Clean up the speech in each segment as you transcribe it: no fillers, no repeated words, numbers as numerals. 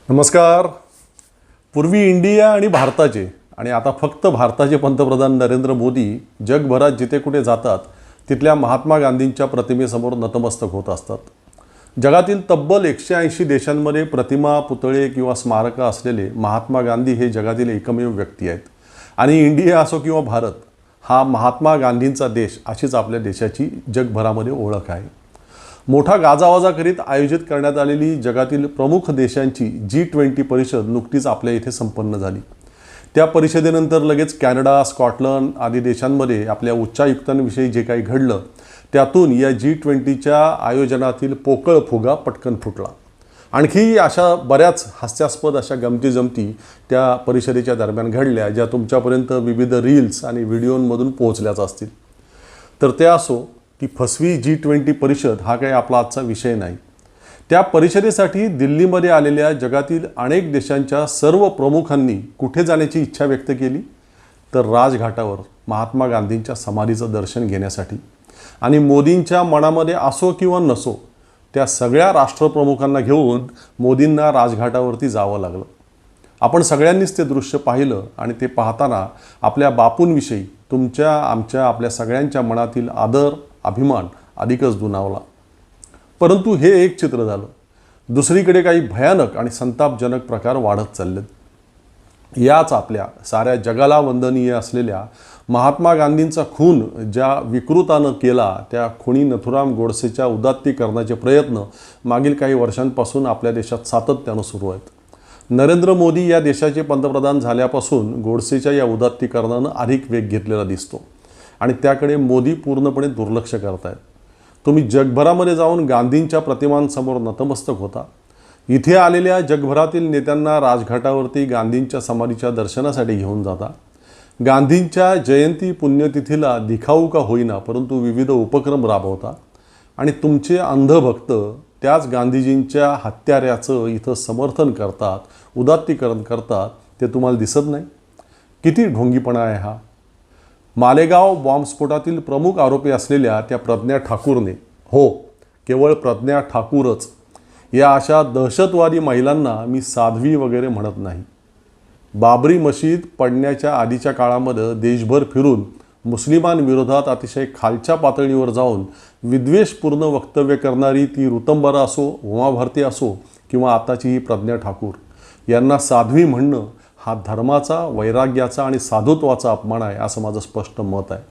नमस्कार. पूर्वी इंडिया आणि भारताचे आणि आता फक्त भारताचे पंतप्रधान नरेंद्र मोदी जगभरात जिथे कुठे जातात तिथल्या महात्मा गांधींच्या प्रतिमेसमोर नतमस्तक होत असतात. जगातील तब्बल 180 देशांमध्ये प्रतिमा, पुतळे किंवा स्मारकं असलेले महात्मा गांधी हे जगातील एकमेव व्यक्ती आहेत. आणि इंडिया असो किंवा भारत, हा महात्मा गांधींचा देश अशीच आपल्या देशाची जगभरामध्ये ओळख आहे. मोठा गाजावाजा करीत आयोजित करण्यात आलेली जगातील प्रमुख देशांची G20 परिषद नुकतीच आपल्या इथे संपन्न झाली. त्या परिषदेनंतर लगेच कॅनडा, स्कॉटलंड आदी देशांमध्ये आपल्या उच्चायुक्तांविषयी जे काही घडलं त्यातून या G20च्या आयोजनातील पोकळ फुगा पटकन फुटला. आणखी अशा बऱ्याच हास्यास्पद अशा गमती त्या परिषदेच्या दरम्यान घडल्या, ज्या तुमच्यापर्यंत विविध रील्स आणि व्हिडिओंमधून पोहोचल्याच असतील. तर ते असो की फसवी G20 परिषद हा काही आपला आजचा विषय नाही. त्या परिषदेसाठी दिल्लीमध्ये आलेल्या जगातील अनेक देशांच्या सर्व प्रमुखांनी कुठे जाण्याची इच्छा व्यक्त केली, तर राजघाटावर महात्मा गांधींच्या समाधीचं दर्शन घेण्यासाठी. आणि मोदींच्या मनामध्ये असो किंवा नसो, त्या सगळ्या राष्ट्रप्रमुखांना घेऊन मोदींना राजघाटावरती जावं लागलं. आपण सगळ्यांनीच ते दृश्य पाहिलं आणि ते पाहताना आपल्या बापूंविषयी तुमच्या, आमच्या, आपल्या सगळ्यांच्या मनातील आदर, अभिमान अधिकच दुणावला. परंतु हे एक चित्र झालं. दुसरीकडे काही भयानक आणि संतापजनक प्रकार वाढत चाललेत. याच आपल्या साऱ्या जगाला वंदनीय असलेल्या महात्मा गांधींचा खून ज्या विकृतानं केला, त्या खुनी नथुराम गोडसेच्या उदात्तीकरणाचे प्रयत्न मागील काही वर्षांपासून आपल्या देशात सातत्यानं सुरू आहेत. नरेंद्र मोदी या देशाचे पंतप्रधान झाल्यापासून गोडसेच्या या उदात्तीकरणानं अधिक वेग घेतलेला दिसतो आणि त्याकडे मोदी पूर्णपणे दुर्लक्ष करतायत. तुम्ही जगभरामध्ये जाऊन गांधींच्या प्रतिमांसमोर नतमस्तक होता. इथे आलेल्या जगभरातील नेत्यांना राजघाटावरती गांधींच्या समाधीच्या दर्शनासाठी घेऊन जाता. गांधींच्या जयंती पुण्यतिथीला दिखाऊ का होईना परंतु विविध उपक्रम राबवता. आणि तुमचे अंधभक्त त्याच गांधीजींच्या हत्याऱ्याचं इथं समर्थन करतात, उदात्तीकरण करतात. ते तुम्हाला दिसत नाही? किती ढोंगीपणा आहे हा. मालेगाव बॉम्बस्फोटातील प्रमुख आरोपी असलेल्या त्या प्रज्ञा ठाकूरने, हो केवळ प्रज्ञा ठाकूरच, या अशा दहशतवादी महिलांना मी साध्वी वगैरे म्हणत नाही. बाबरी मशीद पडण्याच्या आधीच्या काळामध्ये देशभर फिरून मुस्लिमांविरोधात अतिशय खालच्या पातळीवर जाऊन विद्वेषपूर्ण वक्तव्य करणारी ती ऋतंबरा असो, उमा भारती असो किंवा आताची ही प्रज्ञा ठाकूर, यांना साध्वी म्हणणं हा धर्माचा, वैराग्याचा आणि साधुत्वाचा अपमान आहे असं माझं स्पष्ट मत आहे.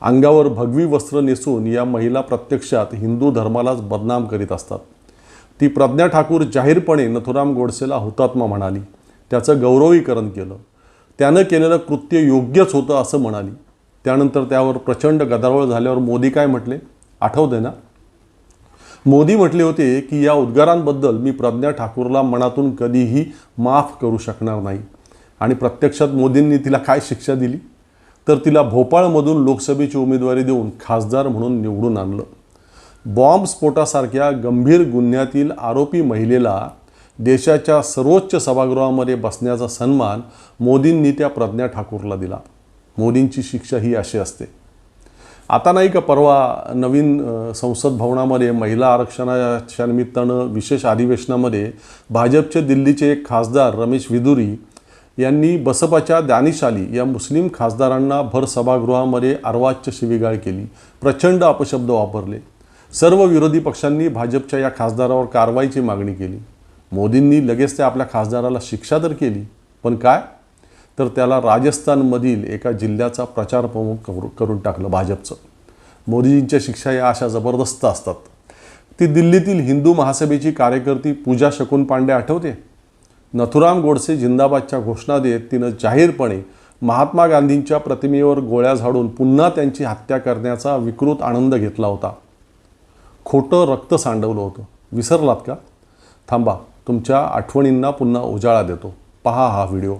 अंगावर भगवी वस्त्र नेसून या महिला प्रत्यक्षात हिंदू धर्मालाच बदनाम करीत असतात. ती प्रज्ञा ठाकूर जाहीरपणे नथुराम गोडसेला हुतात्मा म्हणाली, त्याचं गौरवीकरण केलं, त्यानं केलेलं कृत्य योग्यच होतं असं म्हणाली. त्यानंतर त्यावर प्रचंड गदारोळ झाल्यावर मोदी काय म्हटले आठवते ना? मोदी म्हटले होते की या उद्गारांबद्दल मी प्रज्ञा ठाकूरला मनातून कधीही माफ करू शकणार नाही. आणि प्रत्यक्षात मोदींनी तिला काय शिक्षा दिली, तर तिला भोपाळमधून लोकसभेची उमेदवारी देऊन खासदार म्हणून निवडून आणलं. बॉम्बस्फोटासारख्या गंभीर गुन्ह्यातील आरोपी महिलेला देशाच्या सर्वोच्च सभागृहामध्ये बसण्याचा सन्मान मोदींनी त्या प्रज्ञा ठाकूरला दिला. मोदींची शिक्षा ही अशी असते. आता नाही का परवा नवीन संसद भवनामध्ये महिला आरक्षणाच्या निमित्तानं विशेष अधिवेशनामध्ये भाजपचे दिल्लीचे एक खासदार रमेश विदुरी यांनी बसपाच्या दानिश अली या मुस्लिम खासदारांना भर सभागृहामध्ये अर्वाच्य शिवीगाळ केली, प्रचंड अपशब्द वापरले. सर्व विरोधी पक्षांनी भाजपच्या या खासदारावर कारवाईची मागणी केली. मोदींनी लगेच त्या आपल्या खासदाराला शिक्षा तर केली, पण काय, तर त्याला राजस्थानमधील एका जिल्ह्याचा प्रचार प्रमुख करून टाकलं भाजपचं. मोदीजींच्या शिक्षा या अशा जबरदस्त असतात. ती दिल्लीतील हिंदू महासभेची कार्यकर्ती पूजा शकून पांडे आठवते? नथुराम गोडसे जिंदाबादच्या घोषणा देत तिनं जाहीरपणे महात्मा गांधींच्या प्रतिमेवर गोळ्या झाडून पुन्हा त्यांची हत्या करण्याचा विकृत आनंद घेतला होता. खोटं रक्त सांडवलं होतं. विसरलात का? थांबा, तुमच्या आठवणींना पुन्हा उजाळा देतो. पहा हा व्हिडिओ.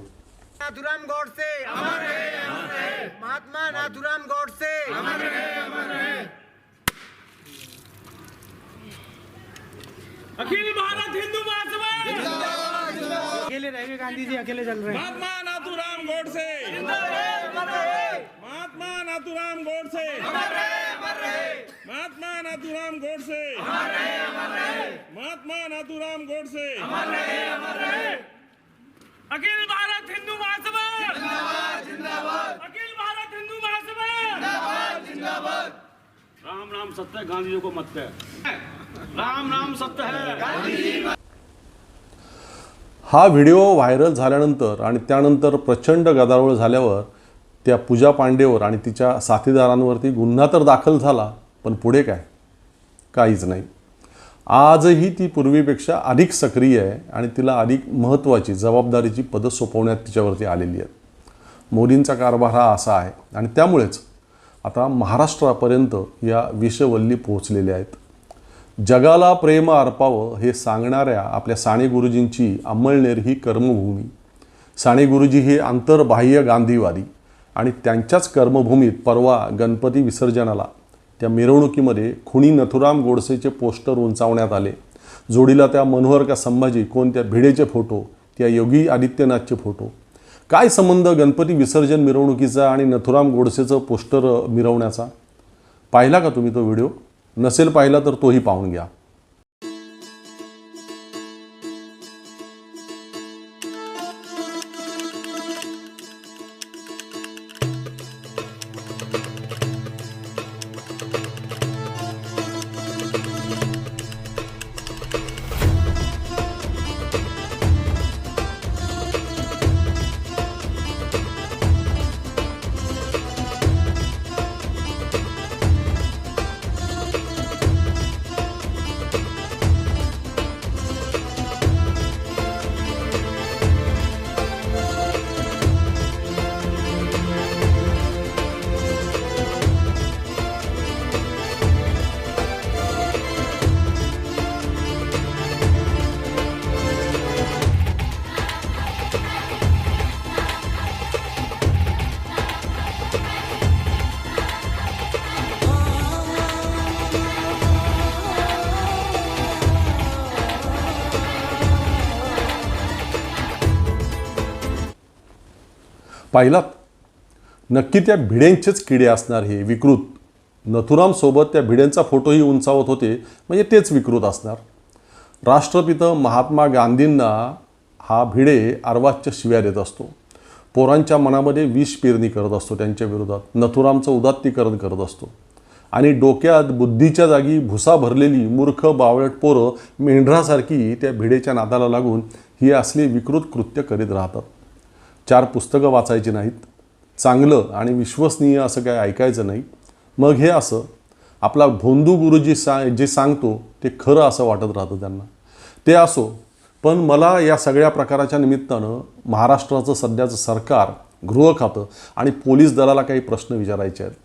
नाथुराम गोडसे अमर रहे, अमर रहे. महात्मा नाथुराम गोडसे अमर रहे, अमर रहे. अखिल भारत हिंदू महासभा जिंदाबाद, जिंदाबाद. अकेले रहेंगे गांधी जी, अकेले चल रहे हैं. महात्मा नाथुराम गोडसे जिंदा रहे, अमर रहे. महात्मा नाथुराम गोडसे अमर रहे, अमर रहे. महात्मा नाथुराम गोडसे अमर रहे, अमर रहे. महात्मा नाथुराम गोडसे अमर रहे, अमर रहे. अखिल भारत हिंदू महासभा जिंदाबाद जिंदाबाद अखिल भारत हिंदू महासभा जिंदाबाद जिंदाबाद राम नाम सत्य है, गांधी जी को मत है। राम नाम सत्य है। हा व्हिडिओ व्हायरल झाल्यानंतर आणि त्यानंतर प्रचंड गदारोळ झाल्यावर त्या पूजा पांडेवर आणि तिच्या साथीदारांवरती गुन्हा तर दाखल झाला, पण पुढे काय? काहीच नाही. आजही ती पूर्वीपेक्षा अधिक सक्रिय आहे आणि तिला अधिक महत्त्वाची जबाबदारीची पदं सोपवण्यात तिच्यावरती आलेली आहेत. मोदींचा कारभार हा असा आहे आणि त्यामुळेच आता महाराष्ट्रापर्यंत या विषवल्ली पोहोचलेल्या आहेत. जगाला प्रेम अर्पावं हे सांगणाऱ्या आपल्या साने गुरुजींची अंमळनेर ही कर्मभूमी. साने गुरुजी हे आंतरबाह्य गांधीवादी आणि त्यांच्याच कर्मभूमीत परवा गणपती विसर्जनाला त्या मिरवणुकीमध्ये खुनी नथुराम गोडसेचे पोस्टर उंचावण्यात आले. जोडीला त्या मनोहर का संभाजी कोण त्या भिडेचे फोटो, त्या योगी आदित्यनाथचे फोटो. काय संबंध गणपती विसर्जन मिरवणुकीचा आणि नथुराम गोडसेचं पोस्टर मिरवण्याचा? पाहिला का तुम्ही तो व्हिडिओ? नसेल पाहिला तर तोही पाहून घ्या. पाहिलात? नक्की त्या भिडेंचेच किडे असणार हे विकृत. नथुरामसोबत त्या भिडेंचा फोटोही उंचावत होते, म्हणजे तेच विकृत असणार. राष्ट्रपिता महात्मा गांधींना हा भिडे अर्वाच्य शिव्या देत असतो. पोरांच्या मनामध्ये विष पेरणी करत असतो त्यांच्या विरोधात. नथुरामचं उदात्तीकरण करत असतो आणि डोक्यात बुद्धीच्या जागी भुसा भरलेली मूर्ख बावळट पोरं मेंढरासारखी त्या भिडेच्या नादाला लागून ही असली विकृत कृत्य करीत राहतात. 4 पुस्तकं वाचायची नाहीत, चांगलं आणि विश्वसनीय असं काय ऐकायचं नाही. मग हे असं आपला भोंदू गुरुजी जे सांगतो ते खरं असं वाटत राहतं त्यांना. ते असो, पण मला या सगळ्या प्रकाराच्या निमित्तानं महाराष्ट्राचं सध्याचं सरकार, गृह खातं आणि पोलीस दलाला काही प्रश्न विचारायचे आहेत.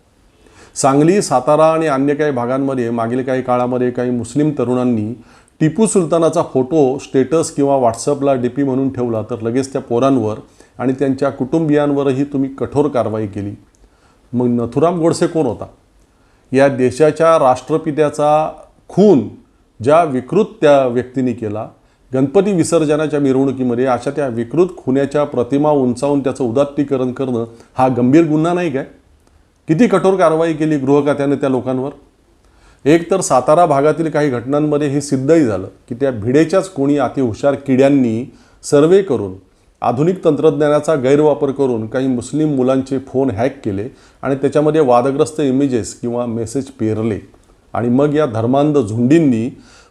सांगली, सातारा आणि अन्य काही भागांमध्ये मागील काही काळामध्ये काही मुस्लिम तरुणांनी टिपू सुलतानाचा फोटो स्टेटस किंवा व्हॉट्सअपला DP म्हणून ठेवला तर लगेच त्या पोरांवर आणि त्यांच्या कुटुंबियांवरही तुम्ही कठोर कारवाई केली. मग नथुराम गोडसे कोण होता? या देशाच्या राष्ट्रपित्याचा खून ज्या विकृत त्या व्यक्तीने केला, गणपती विसर्जनाच्या मिरवणुकीमध्ये अशा त्या विकृत खुन्याच्या प्रतिमा उंचावून त्याचं उदात्तीकरण करणं हा गंभीर गुन्हा नाही काय? किती कठोर कारवाई केली गृह खात्याने त्या लोकांवर. एक तर सातारा भागातील काही घटनांमध्ये हे सिद्धही झालं की त्या भिडेच्याच कोणी अतिहुशार किड्यांनी सर्वे करून आधुनिक तंत्रज्ञानाचा गैरवापर करून काही मुस्लिम मुलांचे फोन हॅक केले आणि त्याच्यामध्ये वादग्रस्त इमेजेस किंवा मेसेज पेरले आणि मग या धर्मांध झुंडींनी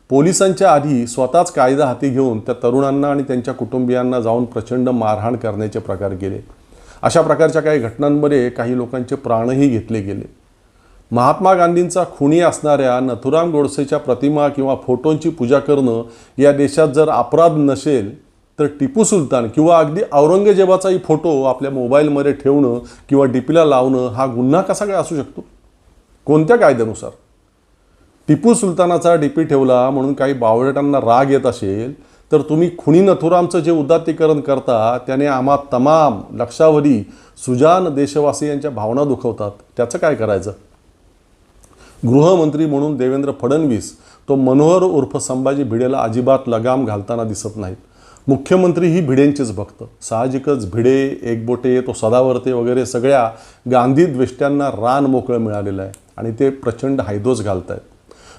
पोलिसांच्या आधी स्वतःच कायदा हाती घेऊन त्या तरुणांना आणि त्यांच्या कुटुंबियांना जाऊन प्रचंड मारहाण करण्याचे प्रकार केले. अशा प्रकारच्या काही घटनांमध्ये काही लोकांचे प्राणही घेतले गेले. महात्मा गांधींचा खुनी असणाऱ्या नथुराम गोडसेच्या प्रतिमा किंवा फोटोंची पूजा करणं या देशात जर अपराध नसेल तर टिपू सुलतान किंवा अगदी औरंगजेबाचाही फोटो आपल्या मोबाईलमध्ये ठेवणं किंवा DPला लावणं हा गुन्हा कसा काय असू शकतो? कोणत्या कायद्यानुसार? टिपू सुलतानाचा DP ठेवला म्हणून काही बावळटांना राग येत असेल तर तुम्ही खुनी नथुरामचं जे उदात्तीकरण करता त्याने आम्हा तमाम लक्षावधी सुजान देशवासियांच्या भावना दुखवतात. त्याचं काय करायचं? गृहमंत्री म्हणून देवेंद्र फडणवीस तो मनोहर उर्फ संभाजी भिडेला अजिबात लगाम घालताना दिसत नाहीत. मुख्यमंत्री ही भिडेंचेच भक्त. साहजिकच भिडे, एकबोटे, तो सदावर्ते वगैरे सगळ्या गांधी द्वेष्ट्यांना रान मोकळं मिळालेलं आहे आणि ते प्रचंड हायदोस घालत आहेत.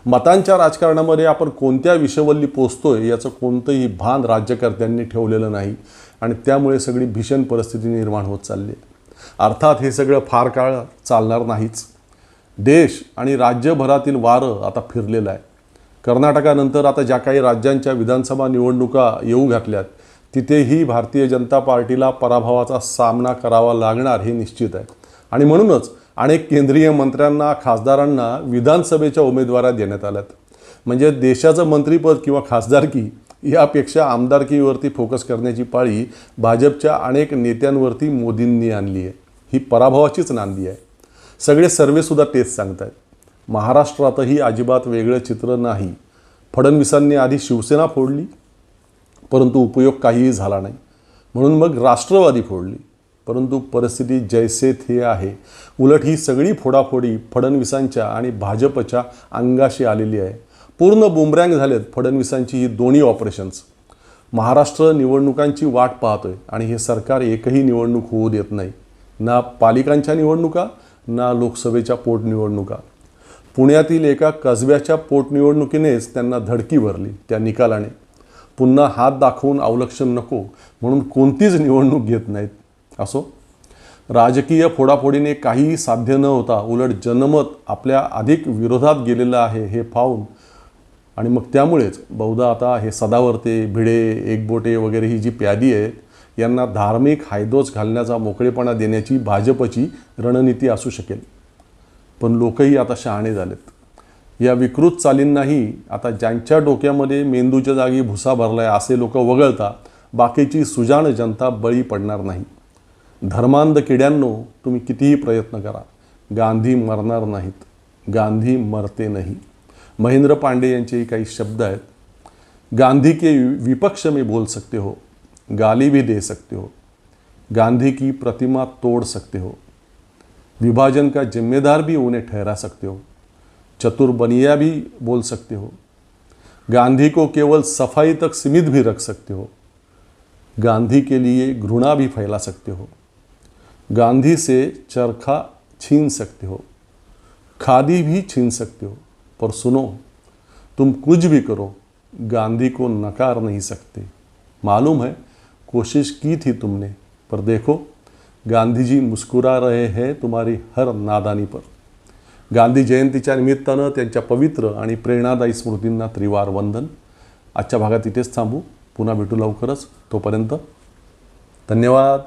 मतांच्या राजकारणामध्ये आपण कोणत्या विषवल्ली पोचतोय याचं कोणतंही भान राज्यकर्त्यांनी ठेवलेलं नाही आणि त्यामुळे सगळी भीषण परिस्थिती निर्माण होत चालली आहे. अर्थात हे सगळं फार काळ चालणार नाहीच. देश आणि राज्यभरातील वारं आता फिरलेलं आहे. कर्नाटकानंतर आता ज्या काही राज्यांच्या विधानसभा निवडणुका येऊ घातल्यात तिथेही भारतीय जनता पार्टीला पराभवाचा सामना करावा लागणार हे निश्चित आहे. आणि म्हणूनच अनेक केंद्रीय मंत्र्यांना खासदारांना विधानसभेच्या उमेदवाऱ्या देण्यात आल्यात. म्हणजे देशाचं मंत्रिपद किंवा खासदारकी यापेक्षा आमदारकीवरती फोकस करण्याची पाळी भाजपच्या अनेक नेत्यांवरती मोदींनी आणली आहे. ही पराभवाचीच नांदी आहे. सगळे सर्वेसुद्धा तेच सांगत आहेत. महाराष्ट्रातही अजिबात वेगळं चित्र नाही. फडणवीसांनी आधी शिवसेना फोडली परंतु उपयोग काहीही झाला नाही. म्हणून मग राष्ट्रवादी फोडली परंतु परिस्थिती जैसे थे आहे. उलट ही सगळी फोडाफोडी फडणवीसांच्या आणि भाजपच्या अंगाशी आलेली आहे. पूर्ण बुमरँग झालेत फडणवीसांची ही दोन्ही ऑपरेशन्स. महाराष्ट्र निवडणुकांची वाट पाहतोय आणि हे सरकार एकही निवडणूक होऊ देत नाही. ना पालिकांच्या निवडणुका ना लोकसभेच्या पोटनिवडणुका. पुण्यातील एका कसब्याच्या पोटनिवडणुकीनेच त्यांना धडकी भरली त्या निकालाने. पुन्हा हात दाखवून अवलक्षण नको म्हणून कोणतीच निवडणूक घेत नाहीत. असो, राजकीय फोडाफोडीने काहीही साध्य न होता उलट जनमत आपल्या अधिक विरोधात गेलेलं आहे हे पाहून आणि मग त्यामुळेच बहुधा आता हे सदावर्ते, भिडे, एकबोटे वगैरे ही जी प्यादी आहेत यांना धार्मिक हायदोस घालण्याचा मोकळेपणा देण्याची भाजपची रणनीती असू शकेल. पण लोकही आता शहाणे झालेत. या विकृत चालींनाही आता ज्यांच्या डोक्यामध्ये मेंदूच्या जागी भुसा भरलाय असे लोक वगळता बाकीची सुजाण जनता बळी पडणार नाही. धर्मांध किड्यांनो, तुम्ही कितीही प्रयत्न करा, गांधी मरणार नाहीत. गांधी मरते नहीं. महेंद्र पांडे यांचेही काही शब्द आहेत. गांधी के विपक्ष में बोल सकते हो, गाली भी दे सकते हो, गांधी की प्रतिमा तोड़ सकते हो, विभाजन का जिम्मेदार भी उन्हें ठहरा सकते हो, चतुर बनिया भी बोल सकते हो, गांधी को केवल सफाई तक सीमित भी रख सकते हो, गांधी के लिए घृणा भी फैला सकते हो, गांधी से चरखा छीन सकते हो, खादी भी छीन सकते हो, पर सुनो, तुम कुछ भी करो गांधी को नकार नहीं सकते. मालूम है कोशिश की थी तुमने, पर देखो गांधी जी मुस्कुरा रहे हैं तुम्हारी हर नादानी पर. गांधी जयंतीच्या निमित्तानं त्यांच्या पवित्र आणि प्रेरणादायी स्मृतींना त्रिवार वंदन. आजच्या भागात इथेच थांबू. पुन्हा भेटू लवकरच. तोपर्यंत धन्यवाद.